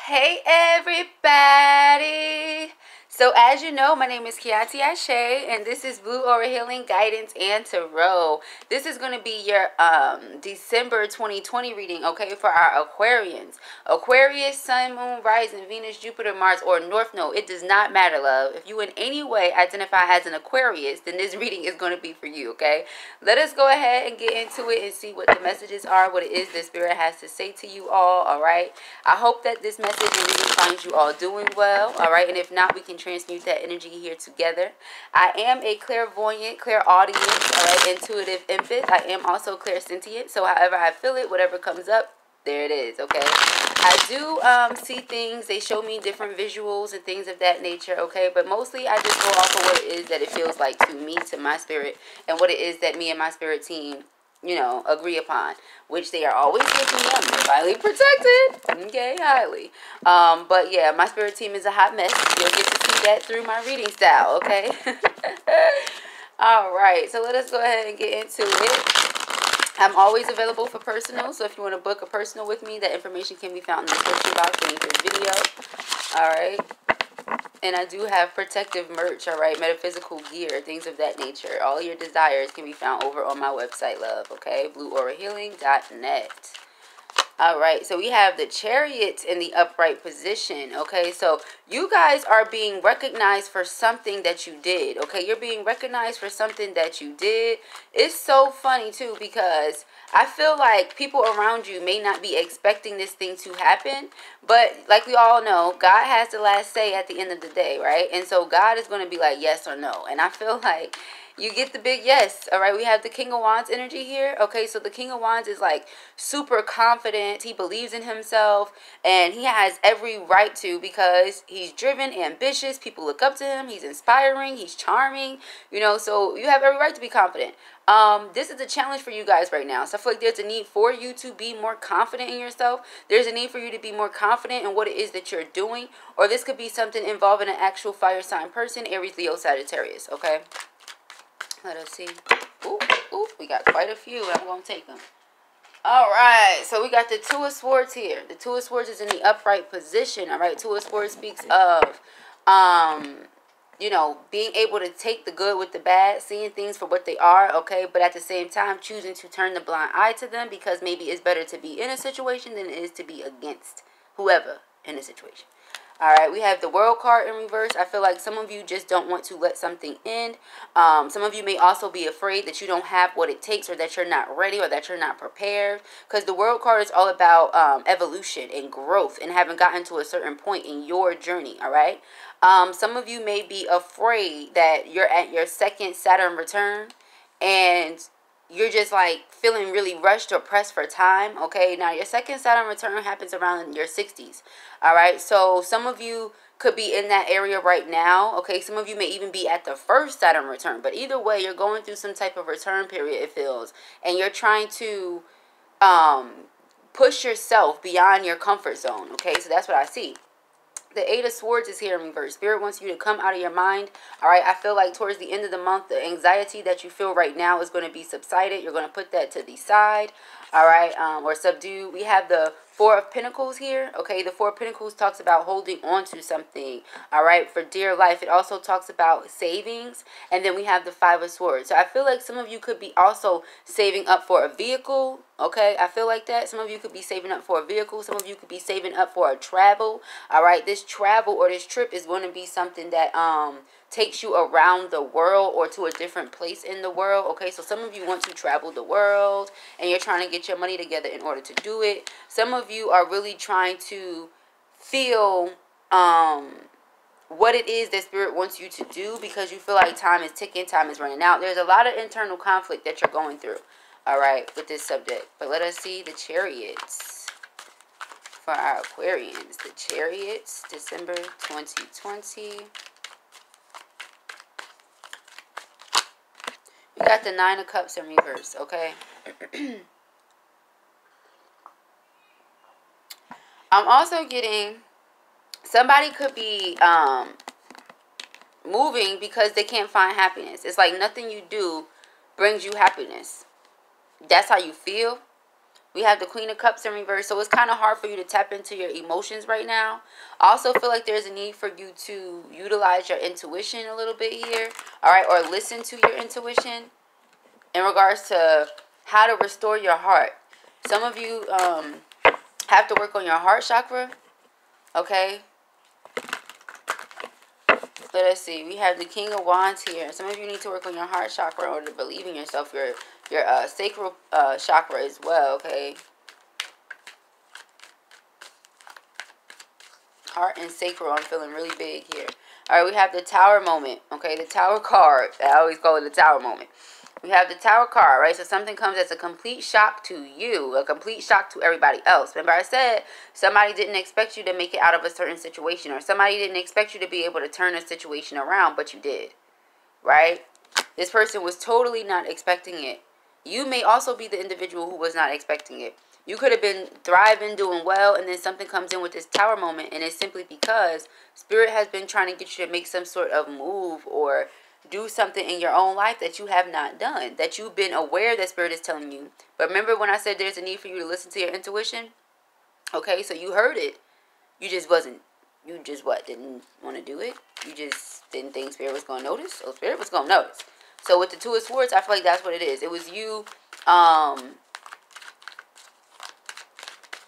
Hey everybody! So as you know, my name is Kianti Ayshea and this is Blue Aura Healing Guidance and Tarot. This is going to be your December 2020 reading, okay, for our Aquarians. Aquarius, Sun, Moon, Rising, Venus, Jupiter, Mars, or North Node. It does not matter, love. If you in any way identify as an Aquarius, then this reading is going to be for you, okay? Let us go ahead and get into it and see what the messages are, what it is that Spirit has to say to you all right? I hope that this message and reading finds you all doing well, all right? And if not, we can transmute that energy here together. I am a clairvoyant, clairaudient, all right, intuitive empath. I am also clairsentient, so however I feel it, whatever comes up, there it is, okay? I do see things. They show me different visuals and things of that nature, okay? But mostly I just go off of what it is that it feels like to me, to my spirit, and what it is that me and my spirit team, you know, agree upon, which they are always giving me. I'm divinely protected, okay, highly. But yeah, my spirit team is a hot mess. You'll get to see that through my reading style, okay? All right, so let us go ahead and get into it. I'm always available for personal, so if you want to book a personal with me, that information can be found in the description box beneath this video. All right. And I do have protective merch, all right, metaphysical gear, things of that nature. All your desires can be found over on my website, love, okay, blueaurahealing.net. All right, so we have the Chariot in the upright position, okay? So you guys are being recognized for something that you did, okay? You're being recognized for something that you did. It's so funny, too, because I feel like people around you may not be expecting this thing to happen, but like we all know, God has the last say at the end of the day, right? And so God is going to be like yes or no, and I feel like you get the big yes, all right? We have the King of Wands energy here, okay? So the King of Wands is like super confident. He believes in himself, and he has every right to, because he's driven, ambitious. People look up to him. He's inspiring. He's charming, you know, so you have every right to be confident. This is a challenge for you guys right now. So I feel like there's a need for you to be more confident in yourself. There's a need for you to be more confident in what it is that you're doing, or this could be something involving an actual fire sign person, Aries, Leo, Sagittarius, okay? Let us see. Ooh, we got quite a few. I'm going to take them. All right. So we got the Two of Swords here. The Two of Swords is in the upright position. All right. Two of Swords speaks of, you know, being able to take the good with the bad, seeing things for what they are, okay? But at the same time, choosing to turn the blind eye to them, because maybe it's better to be in a situation than it is to be against whoever in a situation. All right, we have the World card in reverse. I feel like some of you just don't want to let something end. Some of you may also be afraid that you don't have what it takes, or that you're not ready, or that you're not prepared. Because the World card is all about evolution and growth and having gotten to a certain point in your journey, all right? Some of you may be afraid that you're at your second Saturn return and you're just like feeling really rushed or pressed for time, okay? Now, your second Saturn return happens around your 60s, all right? So some of you could be in that area right now, okay? Some of you may even be at the first Saturn return, but either way, you're going through some type of return period, it feels, and you're trying to push yourself beyond your comfort zone, okay? So that's what I see. The Eight of Swords is here in reverse. Spirit wants you to come out of your mind. All right. I feel like towards the end of the month, the anxiety that you feel right now is going to be subsided. You're going to put that to the side. All right. Or subdue. We have the Four of Pentacles here. Okay. The Four of Pentacles talks about holding on to something. All right. For dear life. It also talks about savings. And then we have the Five of Swords. So I feel like some of you could be also saving up for a vehicle. Okay, I feel like that. Some of you could be saving up for a vehicle. Some of you could be saving up for a travel. All right, this travel or this trip is going to be something that takes you around the world or to a different place in the world. Okay, so some of you want to travel the world and you're trying to get your money together in order to do it. Some of you are really trying to feel what it is that Spirit wants you to do, because you feel like time is ticking, time is running out. There's a lot of internal conflict that you're going through. All right, with this subject. But let us see the Chariots for our Aquarians. The Chariots, December 2020. We got the Nine of Cups in reverse, okay? I'm also getting, somebody could be moving because they can't find happiness. It's like nothing you do brings you happiness. That's how you feel. We have the Queen of Cups in reverse. So it's kind of hard for you to tap into your emotions right now. I also feel like there's a need for you to utilize your intuition a little bit here. All right. Or listen to your intuition in regards to how to restore your heart. Some of you have to work on your heart chakra. Okay. Let us see. We have the King of Wands here. Some of you need to work on your heart chakra in order to believe in yourself. Your sacral chakra as well, okay? Heart and sacral, I'm feeling really big here. All right, we have the Tower moment, okay? The Tower card. I always call it the Tower moment. We have the Tower card, right? So something comes as a complete shock to you, a complete shock to everybody else. Remember I said somebody didn't expect you to make it out of a certain situation, or somebody didn't expect you to be able to turn a situation around, but you did, right? This person was totally not expecting it. You may also be the individual who was not expecting it. You could have been thriving, doing well, and then something comes in with this Tower moment, and it's simply because Spirit has been trying to get you to make some sort of move or do something in your own life that you have not done, that you've been aware that Spirit is telling you. But remember when I said there's a need for you to listen to your intuition? Okay, so you heard it. You just didn't want to do it. You just didn't think Spirit was going to notice. So Spirit was going to notice. So with the Two of Swords, I feel like that's what it is. It was you,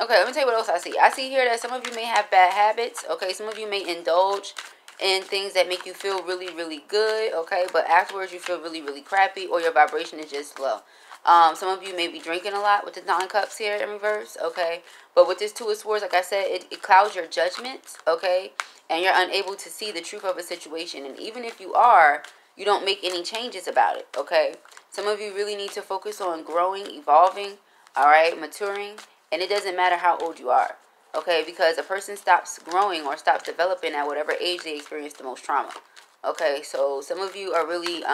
okay, let me tell you what else I see. I see here that some of you may have bad habits. Okay, some of you may indulge in things that make you feel really, really good. Okay, but afterwards you feel really, really crappy, or your vibration is just low. Some of you may be drinking a lot with the Nine of Cups here in reverse. Okay, but with this Two of Swords, like I said, it clouds your judgment. Okay, and you're unable to see the truth of a situation. And even if you are, you don't make any changes about it. Okay, some of you really need to focus on growing, evolving, all right, maturing. And it doesn't matter how old you are, okay? Because a person stops growing or stops developing at whatever age they experience the most trauma, okay? So some of you are really,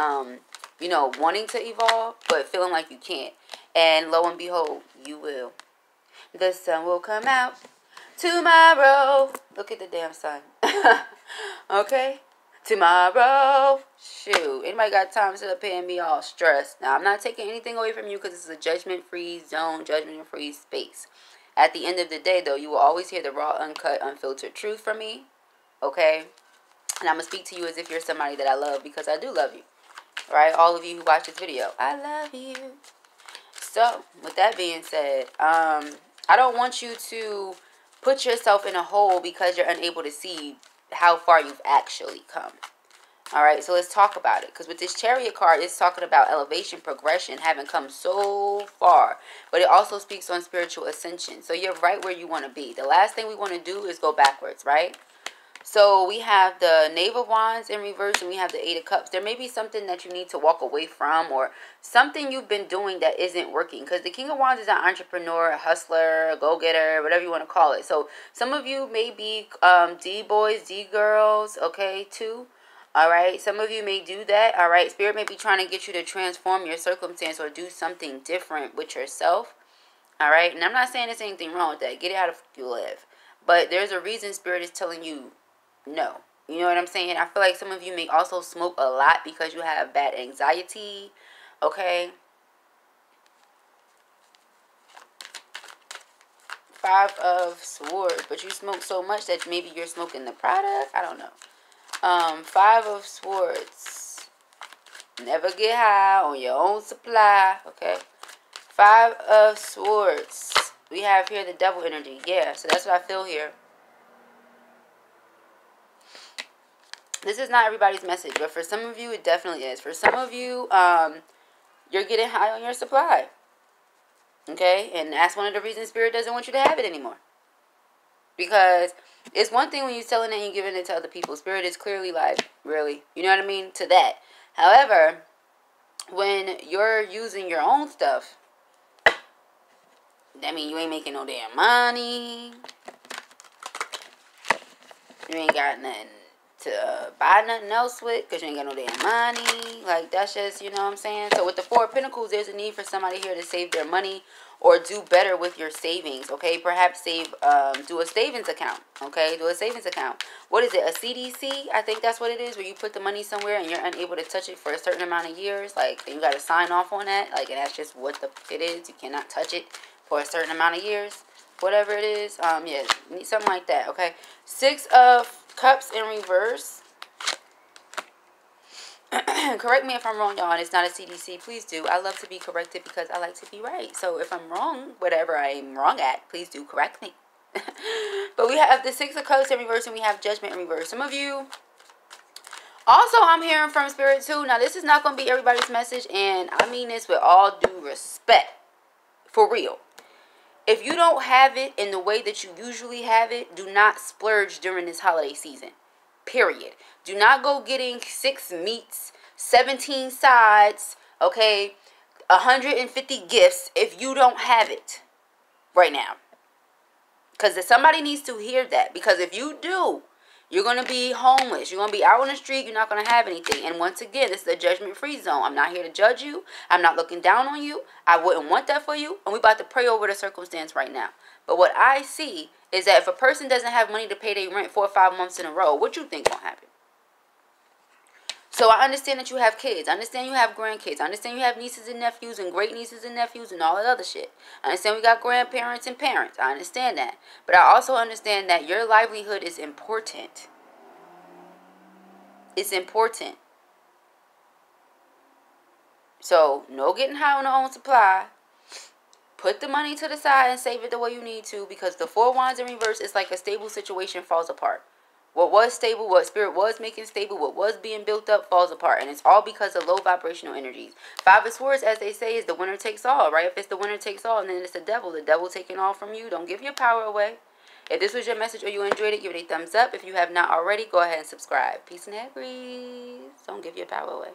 you know, wanting to evolve, but feeling like you can't. And lo and behold, you will. The sun will come out tomorrow. Look at the damn sun. Okay? Tomorrow. Shoot. Anybody got time to paying me all stressed? Now, I'm not taking anything away from you because it's a judgment-free zone, judgment-free space. At the end of the day, though, you will always hear the raw, uncut, unfiltered truth from me. Okay? And I'm going to speak to you as if you're somebody that I love, because I do love you. Right? All of you who watch this video, I love you. So, with that being said, I don't want you to put yourself in a hole because you're unable to see how far you've actually come. All right, so let's talk about it. Because with this Chariot card, it's talking about elevation, progression, having come so far. But it also speaks on spiritual ascension. So you're right where you want to be. The last thing we want to do is go backwards, right? So we have the Knave of Wands in reverse, and we have the Eight of Cups. There may be something that you need to walk away from, or something you've been doing that isn't working. Because the King of Wands is an entrepreneur, a hustler, a go-getter, whatever you want to call it. So some of you may be D-boys, D-girls, okay, too. All right, some of you may do that. All right, Spirit may be trying to get you to transform your circumstance or do something different with yourself. All right, and I'm not saying there's anything wrong with that. Get it out of you live. But there's a reason Spirit is telling you no. You know what I'm saying? I feel like some of you may also smoke a lot because you have bad anxiety. Okay. 5 of Swords. But you smoke so much that maybe you're smoking the product. I don't know. 5 of Swords. Never get high on your own supply. Okay. 5 of Swords. We have here the Devil energy. Yeah, so that's what I feel here. This is not everybody's message, but for some of you, it definitely is. For some of you, you're getting high on your supply. Okay? And that's one of the reasons Spirit doesn't want you to have it anymore. Because it's one thing when you're selling it and you're giving it to other people. Spirit is clearly like, really? You know what I mean? To that. However, when you're using your own stuff, that means you ain't making no damn money. You ain't got nothing to buy nothing else with because you ain't got no damn money. Like, that's just, you know what I'm saying? So with the 4 of Pentacles, there's a need for somebody here to save their money or do better with your savings, okay? Perhaps save, do a savings account, okay? Do a savings account. What is it, a CDC? I think that's what it is, where you put the money somewhere and you're unable to touch it for a certain amount of years. Like, you got to sign off on that. Like, and that's just what it is. You cannot touch it or a certain amount of years, whatever it is. Yeah, something like that, okay? 6 of Cups in reverse. Correct me if I'm wrong, y'all, and it's not a CDC. Please do. I love to be corrected because I like to be right. So if I'm wrong, whatever I am wrong at, please do correct me. But we have the 6 of Cups in reverse, and we have Judgment in reverse. Some of you... Also, I'm hearing from Spirit, too. Now, this is not going to be everybody's message, and I mean this with all due respect. For real. If you don't have it in the way that you usually have it, do not splurge during this holiday season. Period. Do not go getting 6 meats, 17 sides, okay, 150 gifts if you don't have it right now. Because somebody needs to hear that. Because if you do, you're going to be homeless. You're going to be out on the street. You're not going to have anything. And once again, this is a judgment-free zone. I'm not here to judge you. I'm not looking down on you. I wouldn't want that for you. And we're about to pray over the circumstance right now. But what I see is that if a person doesn't have money to pay their rent 4 or 5 months in a row, what you think going to happen? So I understand that you have kids. I understand you have grandkids. I understand you have nieces and nephews and great nieces and nephews and all that other shit. I understand we got grandparents and parents. I understand that. But I also understand that your livelihood is important. It's important. So no getting high on your own supply. Put the money to the side and save it the way you need to, because the 4 wands in reverse is like a stable situation falls apart. What was stable, what Spirit was making stable, what was being built up falls apart. And it's all because of low vibrational energies. 5 of Swords, as they say, is the winner takes all, right? If it's the winner takes all, and then it's the devil taking all from you. Don't give your power away. If this was your message or you enjoyed it, give it a thumbs up. If you have not already, go ahead and subscribe. Peace and Aries. Don't give your power away.